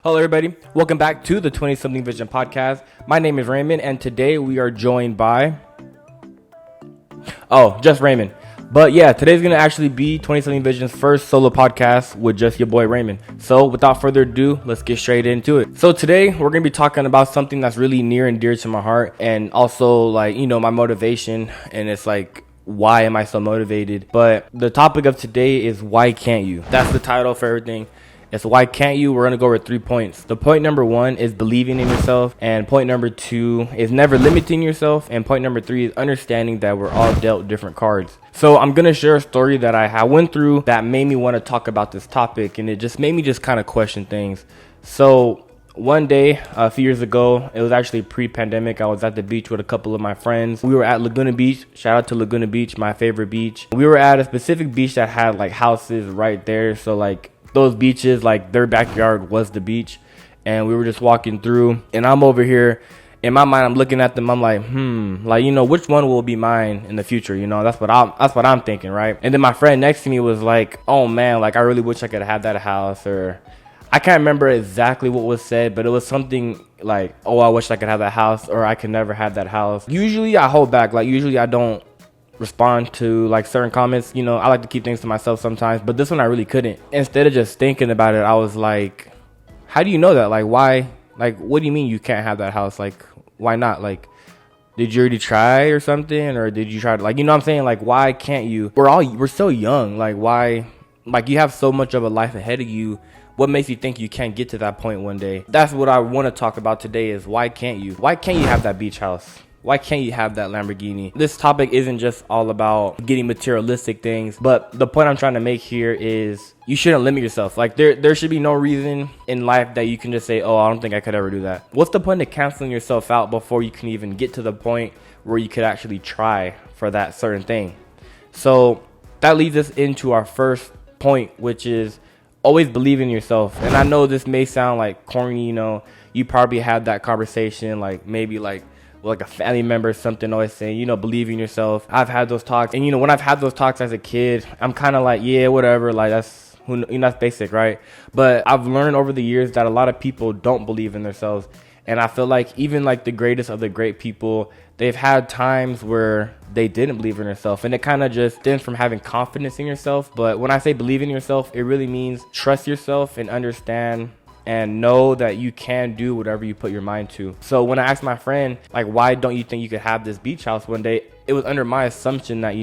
Hello everybody, welcome back to the 20 something vision podcast. My name is Raymond and today we are joined by just Raymond. But yeah, today's gonna actually be 20 something vision's first solo podcast with just your boy Raymond. So without further ado, let's get straight into it. So today we're gonna be talking about something that's really near and dear to my heart, and also my motivation. And it's like, why am I so motivated? But the topic of today is why can't you? That's the title for everything. It's why can't you? We're going to go over 3 points. The point number 1 is believing in yourself. And point number 2 is never limiting yourself. And point number 3 is understanding that we're all dealt different cards. So I'm going to share a story that I went through that made me want to talk about this topic. And it just made me just kind of question things. So one day, a few years ago, it was actually pre-pandemic. I was at the beach with a couple of my friends. We were at Laguna Beach. Shout out to Laguna Beach, my favorite beach. We were at a specific beach that had like houses right there. So like those beaches, like their backyard was the beach, and we were just walking through, and I'm over here in my mind, I'm looking at them, I'm like, which one will be mine in the future? That's what I'm thinking, right? And then my friend next to me was like, oh man, like I really wish I could have that house, or I can't remember exactly what was said, but it was something like, oh, I wish I could have that house, or I could never have that house. Usually I hold back, usually I don't respond to like certain comments. I like to keep things to myself sometimes, but this one I really couldn't. Instead of just thinking about it, I was like, how do you know that? Like, why? Like, what do you mean you can't have that house? Like, why not? Like, did you already try or something? Or did you try to, like, you know what I'm saying? Like, why can't you? We're so young. Like, why? Like, you have so much of a life ahead of you. What makes you think you can't get to that point one day? That's what I want to talk about today, is why can't you? Why can't you have that beach house? Why can't you have that Lamborghini? This topic isn't just all about getting materialistic things, but the point I'm trying to make here is you shouldn't limit yourself. Like there should be no reason in life that you can just say, oh, I don't think I could ever do that. What's the point of canceling yourself out before you can even get to the point where you could actually try for that certain thing? So that leads us into our first point, which is always believe in yourself. And I know this may sound like corny, you probably had that conversation, like maybe like a family member or something, always saying, believe in yourself. I've had those talks, and when I've had those talks as a kid, I'm kind of like, yeah, whatever, like that's that's basic, right? But I've learned over the years that a lot of people don't believe in themselves, and I feel like even like the greatest of the great people, they've had times where they didn't believe in themselves, and it kind of just stems from having confidence in yourself. But when I say believe in yourself, it really means trust yourself and understand and know that you can do whatever you put your mind to. So when I asked my friend, like, why don't you think you could have this beach house one day? It was under my assumption that,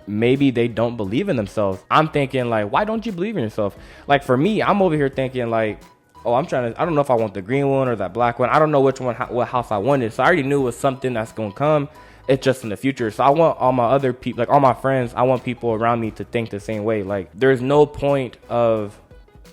maybe they don't believe in themselves. I'm thinking like, why don't you believe in yourself? Like for me, I'm over here thinking like, oh, I don't know if I want the green one or that black one. I don't know what house I wanted. So I already knew it was something that's going to come. It's just in the future. So I want all my other people, like all my friends, I want people around me to think the same way. Like there's no point of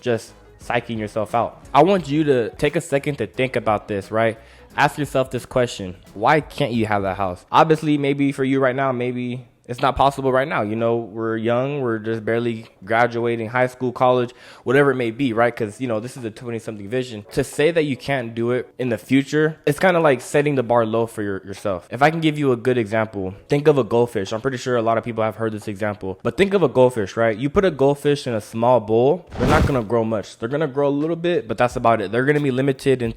just psyching yourself out. I want you to take a second to think about this, right? Ask yourself this question: why can't you have that house? Obviously, maybe for you right now, maybe it's not possible right now. We're young, we're just barely graduating high school, college, whatever it may be, right? Because, this is a 20-something vision. To say that you can't do it in the future, it's kind of like setting the bar low for yourself. If I can give you a good example, think of a goldfish. I'm pretty sure a lot of people have heard this example, but think of a goldfish, right? You put a goldfish in a small bowl, they're not going to grow much. They're going to grow a little bit, but that's about it. They're going to be limited in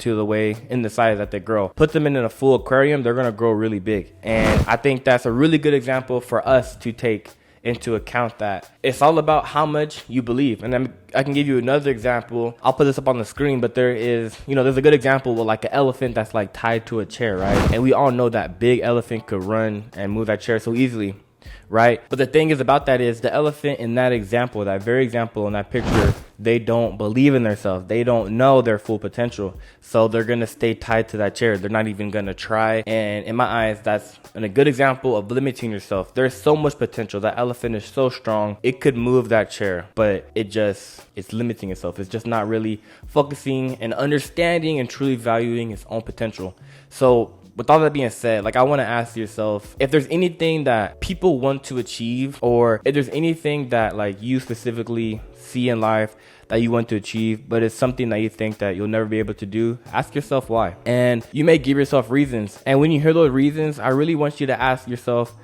the size that they grow. Put them in a full aquarium, they're going to grow really big. And I think that's a really good example for us to take into account, that it's all about how much you believe. And then I can give you another example. I'll put this up on the screen, but there's a good example with like an elephant that's like tied to a chair, right? And we all know that big elephant could run and move that chair so easily, right? But the thing is about that is the elephant in that example, that very example in that picture, they don't believe in themselves. They don't know their full potential. So they're going to stay tied to that chair. They're not even going to try. And in my eyes, that's a good example of limiting yourself. There's so much potential. That elephant is so strong. It could move that chair, but it's limiting itself. It's just not really focusing and understanding and truly valuing its own potential. So with all that being said, I want to ask yourself if there's anything that people want to achieve, or if there's anything that you specifically see in life that you want to achieve, but it's something that you think that you'll never be able to do. Ask yourself why. And you may give yourself reasons. And when you hear those reasons, I really want you to ask yourself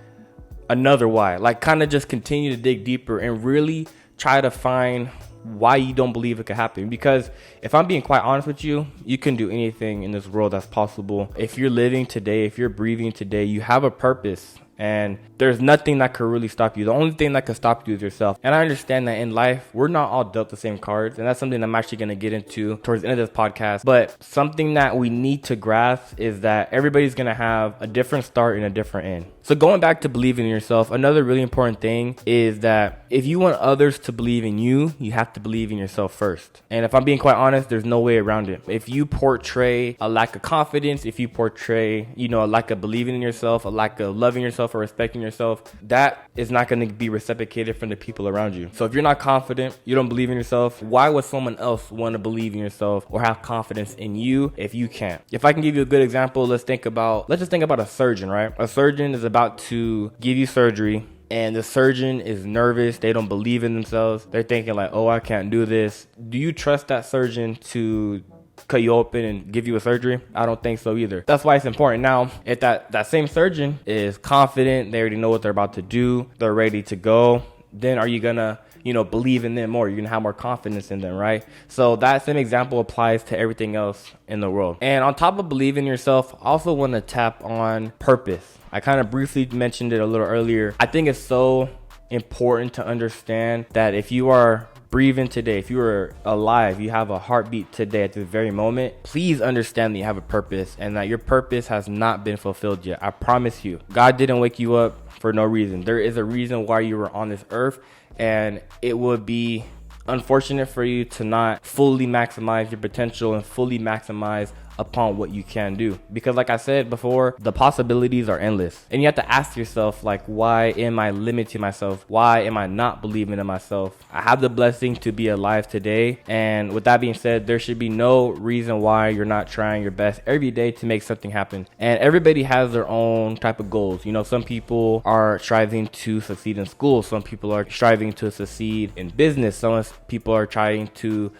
another why. Kind of just continue to dig deeper and really try to find why you don't believe it could happen. Because if I'm being quite honest with you, you can do anything in this world that's possible. If you're living today, if you're breathing today, you have a purpose. And there's nothing that could really stop you. The only thing that could stop you is yourself. And I understand that in life, we're not all dealt the same cards. And that's something I'm actually going to get into towards the end of this podcast. But something that we need to grasp is that everybody's going to have a different start and a different end. So going back to believing in yourself, another really important thing is that if you want others to believe in you, you have to believe in yourself first. And if I'm being quite honest, there's no way around it. If you portray a lack of confidence, if you portray, a lack of believing in yourself, a lack of loving yourself or respecting yourself, that is not going to be reciprocated from the people around you. So if you're not confident, you don't believe in yourself, why would someone else want to believe in yourself or have confidence in you if you can't? If I can give you a good example, let's just think about a surgeon, right? A surgeon is about to give you surgery, and the surgeon is nervous. They don't believe in themselves. They're thinking like, oh, I can't do this. Do you trust that surgeon to cut you open and give you a surgery? I don't think so either. That's why it's important. Now, if that same surgeon is confident, they already know what they're about to do, they're ready to go, then are you gonna believe in them more? You're gonna have more confidence in them, right? So that same example applies to everything else in the world. And on top of believing in yourself, I also want to tap on purpose. I kind of briefly mentioned it a little earlier. I think it's so important to understand that if you are breathing today, if you are alive, you have a heartbeat today at this very moment, please understand that you have a purpose and that your purpose has not been fulfilled yet. I promise you, God didn't wake you up for no reason. There is a reason why you were on this earth, and it would be unfortunate for you to not fully maximize your potential and fully maximize upon what you can do. Because like I said before, the possibilities are endless. And you have to ask yourself, like, why am I limiting myself? Why am I not believing in myself? I have the blessing to be alive today. And with that being said, there should be no reason why you're not trying your best every day to make something happen. And everybody has their own type of goals. Some people are striving to succeed in school. Some people are striving to succeed in business. Some people are trying to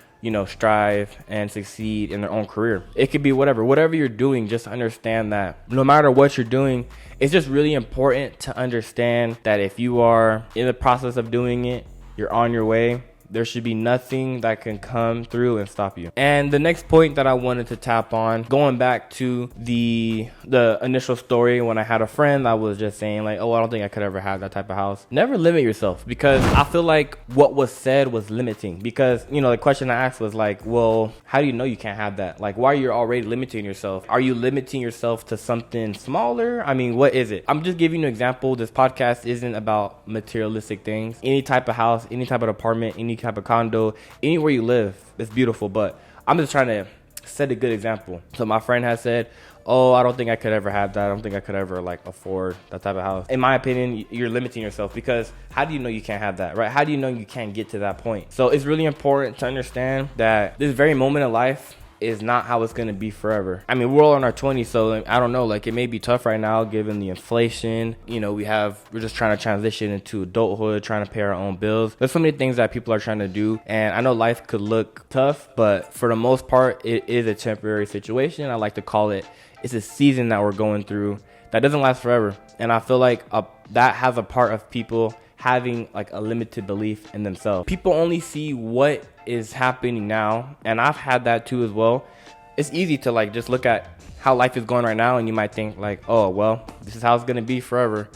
strive and succeed in their own career. It could be whatever you're doing. Just understand that no matter what you're doing, it's just really important to understand that if you are in the process of doing it, you're on your way. There should be nothing that can come through and stop you. And the next point that I wanted to tap on, going back to the initial story when I had a friend that was just saying like, oh, I don't think I could ever have that type of house. Never limit yourself, because I feel like what was said was limiting. Because, the question I asked was like, well, how do you know you can't have that? Like, why are you already limiting yourself? Are you limiting yourself to something smaller? I mean, what is it? I'm just giving you an example. This podcast isn't about materialistic things. Any type of house, any type of apartment, any type of condo, anywhere you live, it's beautiful. But I'm just trying to set a good example. So my friend has said, oh, I don't think I could ever have that. I don't think I could ever afford that type of house. In my opinion, you're limiting yourself, because how do you know you can't have that, right? How do you know you can't get to that point? So it's really important to understand that this very moment of life is not how it's going to be forever. I mean, we're all in our 20s, so I don't know, it may be tough right now given the inflation. We're just trying to transition into adulthood, trying to pay our own bills. There's so many things that people are trying to do, and I know life could look tough, but for the most part, it is a temporary situation. I like to call it, it's a season that we're going through that doesn't last forever. And I feel like that has a part of people having a limited belief in themselves. People only see what is happening now, and I've had that too as well. It's easy to just look at how life is going right now, and you might think oh, well, this is how it's going to be forever.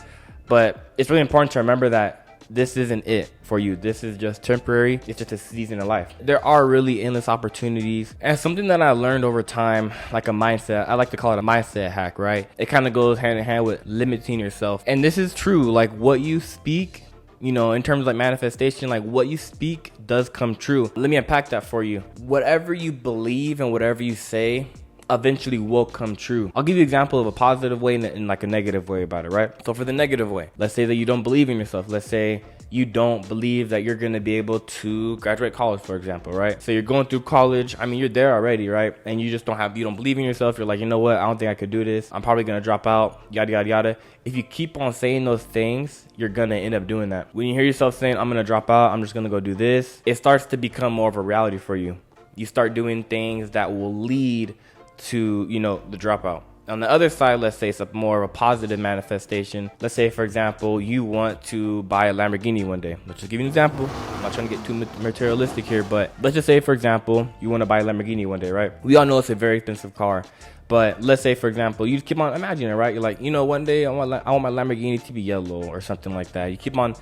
But it's really important to remember that this isn't it for you. This is just temporary. It's just a season of life. There are really endless opportunities. And something that I learned over time, like a mindset, I like to call it a mindset hack, right? It kind of goes hand in hand with limiting yourself. And this is true. What you speak, in terms of manifestation, what you speak does come true. Let me unpack that for you. Whatever you believe and whatever you say eventually will come true. I'll give you an example of a positive way and a negative way about it, right? So for the negative way, let's say that you don't believe in yourself. Let's say you don't believe that you're going to be able to graduate college, for example, right? So you're going through college. I mean, you're there already, right? And you don't believe in yourself. You're like, you know what? I don't think I could do this. I'm probably going to drop out, yada, yada, yada. If you keep on saying those things, you're going to end up doing that. When you hear yourself saying, I'm going to drop out, I'm just going to go do this, it starts to become more of a reality for you. You start doing things that will lead to, the dropout. On the other side, let's say it's a more of a positive manifestation. Let's say, for example, you want to buy a Lamborghini one day. Let's just give you an example. I'm not trying to get too materialistic here, but let's just say, for example, you want to buy a Lamborghini one day, right? We all know it's a very expensive car. But let's say, for example, you keep on imagining, right? You're like, one day I want my Lamborghini to be yellow or something like that. You keep on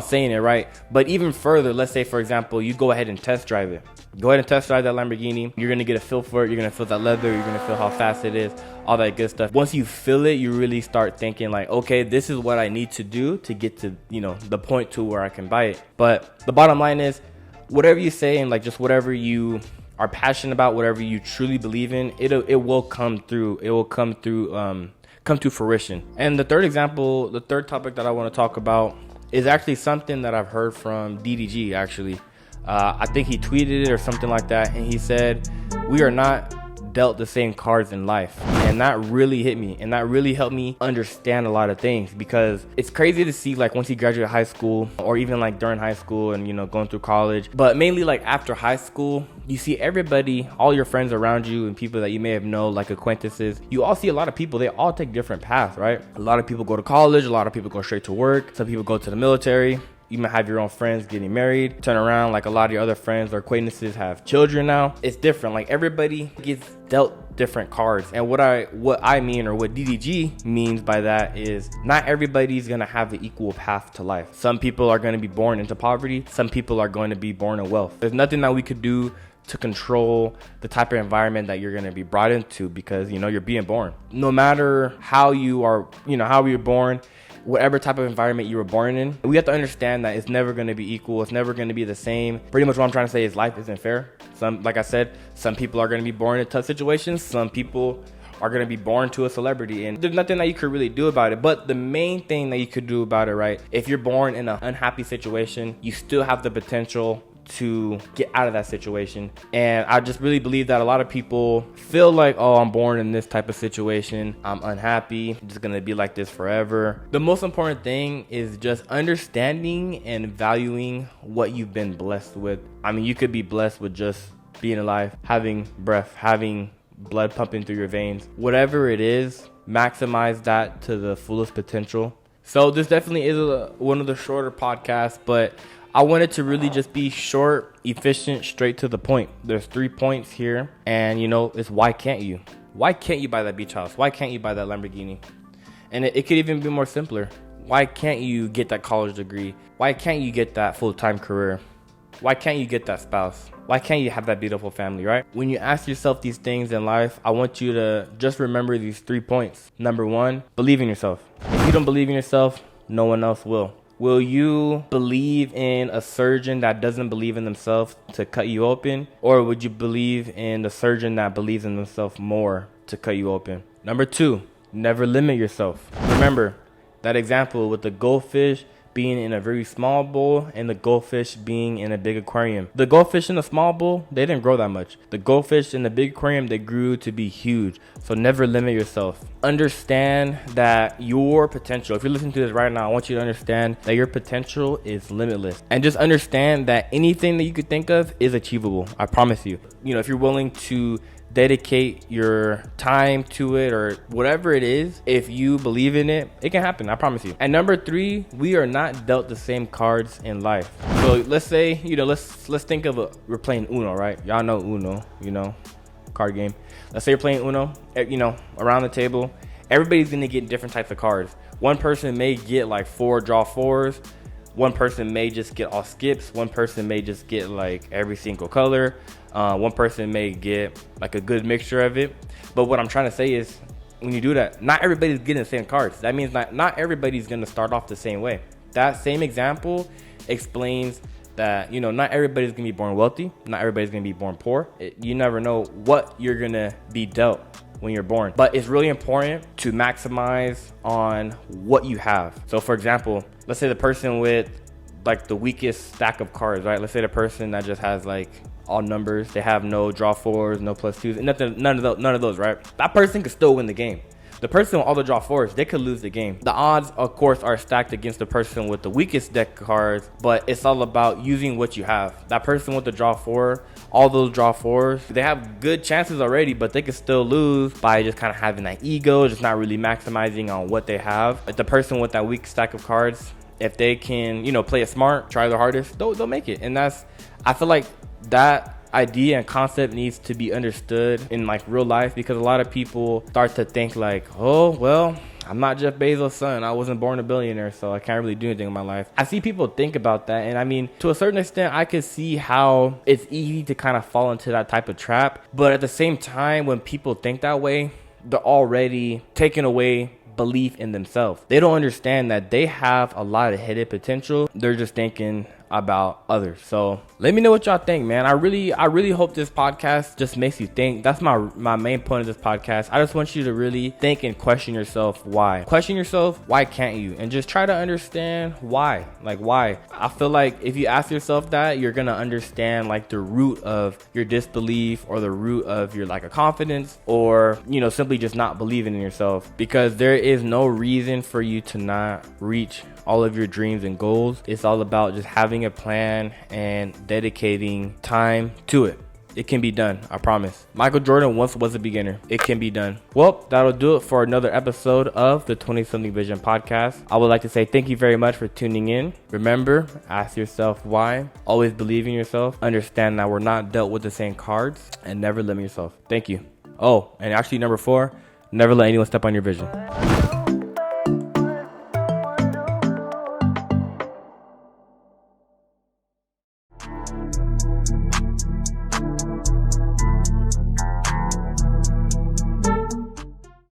saying it, right? But even further, let's say, for example, you go ahead and test drive it. Go ahead and test drive that Lamborghini. You're going to get a feel for it. You're going to feel that leather. You're going to feel how fast it is, all that good stuff. Once you feel it, you really start thinking like, okay, this is what I need to do to get to, the point to where I can buy it. But the bottom line is, whatever you say and like just whatever you are passionate about, whatever you truly believe in, it will come through. It will come to fruition. And the third topic that I want to talk about is actually something that I've heard from DDG actually. I think he tweeted it or something like that, and he said, we are not dealt the same cards in life. And that really hit me, and that really helped me understand a lot of things, because it's crazy to see like once you graduate high school, or even like during high school and going through college, but mainly like after high school, you see everybody, all your friends around you and people that you may have known, like acquaintances, you all see a lot of people, they all take different paths, right? A lot of people go to college, a lot of people go straight to work, some people go to the military. You might have your own friends getting married. Turn around, like a lot of your other friends or acquaintances have children now. It's different. Like everybody gets dealt different cards. And what I mean, or what DDG means by that, is not everybody's gonna have the equal path to life. Some people are gonna be born into poverty. Some people are going to be born in wealth. There's nothing that we could do to control the type of environment that you're going to be brought into, because you're being born. No matter how you are, how you're born, whatever type of environment you were born in, we have to understand that it's never going to be equal. It's never going to be the same. Pretty much what I'm trying to say is life isn't fair. Like I said, some people are going to be born in tough situations. Some people are going to be born to a celebrity, and there's nothing that you could really do about it. But the main thing that you could do about it, right? If you're born in an unhappy situation, you still have the potential to get out of that situation. And I just really believe that a lot of people feel like, oh, I'm born in this type of situation, I'm unhappy, I'm just gonna be like this forever. The most important thing is just understanding and valuing what you've been blessed with. I mean, you could be blessed with just being alive, having breath, having blood pumping through your veins. Whatever it is, maximize that to the fullest potential. So this definitely is one of the shorter podcasts, but I wanted to really just be short, efficient, straight to the point. There's 3 points here, and it's why can't you? Why can't you buy that beach house? Why can't you buy that Lamborghini? And it could even be more simpler. Why can't you get that college degree? Why can't you get that full-time career? Why can't you get that spouse? Why can't you have that beautiful family, right? When you ask yourself these things in life, I want you to just remember these 3 points. Number 1, believe in yourself. If you don't believe in yourself, no one else will. Will you believe in a surgeon that doesn't believe in themselves to cut you open? Or would you believe in the surgeon that believes in themselves more to cut you open? Number 2, never limit yourself. Remember that example with the goldfish being in a very small bowl and the goldfish being in a big aquarium. The goldfish in the small bowl, they didn't grow that much. The goldfish in the big aquarium, they grew to be huge. So never limit yourself. Understand that your potential, if you're listening to this right now, I want you to understand that your potential is limitless. And just understand that anything that you could think of is achievable. I promise you. If you're willing to dedicate your time to it or whatever it is, if you believe in it, it can happen. I promise you. And number 3, we are not dealt the same cards in life. So let's say, let's think of we're playing Uno, right? Y'all know Uno, card game. Let's say you're playing Uno, around the table, everybody's gonna get different types of cards. One person may get like 4 draw 4s. One person may just get all skips. One person may just get like every single color. One person may get like a good mixture of it. But what I'm trying to say is, when you do that, not everybody's getting the same cards. That means not everybody's going to start off the same way. That same example explains that, not everybody's going to be born wealthy. Not everybody's going to be born poor. You never know what you're going to be dealt when you're born. But it's really important to maximize on what you have. So for example, let's say the person with like the weakest stack of cards, right? Let's say the person that just has like all numbers, they have no draw 4s, no plus 2s, and none of those, right? That person could still win the game. The person with all the draw fours, they could lose the game. The odds, of course, are stacked against the person with the weakest deck cards, but it's all about using what you have. That person with the draw four, all those draw fours, they have good chances already, but they could still lose by just kind of having that ego, just not really maximizing on what they have. Like the person with that weak stack of cards, if they can, play it smart, try their hardest, they'll make it. And I feel like that idea and concept needs to be understood in like real life, because a lot of people start to think like, oh, well, I'm not Jeff Bezos' son. I wasn't born a billionaire, so I can't really do anything in my life. I see people think about that, and I mean, to a certain extent, I could see how it's easy to kind of fall into that type of trap. But at the same time, when people think that way, they're already taking away belief in themselves. They don't understand that they have a lot of hidden potential. They're just thinking about others. So let me know what y'all think, man. I really hope this podcast just makes you think. That's my main point of this podcast. I just want you to really think and question yourself. Why can't you? And just try to understand why. Like, why? I feel like if you ask yourself that, you're gonna understand like the root of your disbelief, or the root of your lack of confidence, or simply just not believing in yourself. Because there is no reason for you to not reach all of your dreams and goals. It's all about just having a plan and dedicating time to it. It can be done, I promise. Michael Jordan once was a beginner. It can be done. Well, that'll do it for another episode of the 20 Something Vision podcast. I would like to say thank you very much for tuning in. Remember, ask yourself why. Always believe in yourself. Understand that we're not dealt with the same cards, and never limit yourself. Thank you. Oh, and actually number 4, never let anyone step on your vision.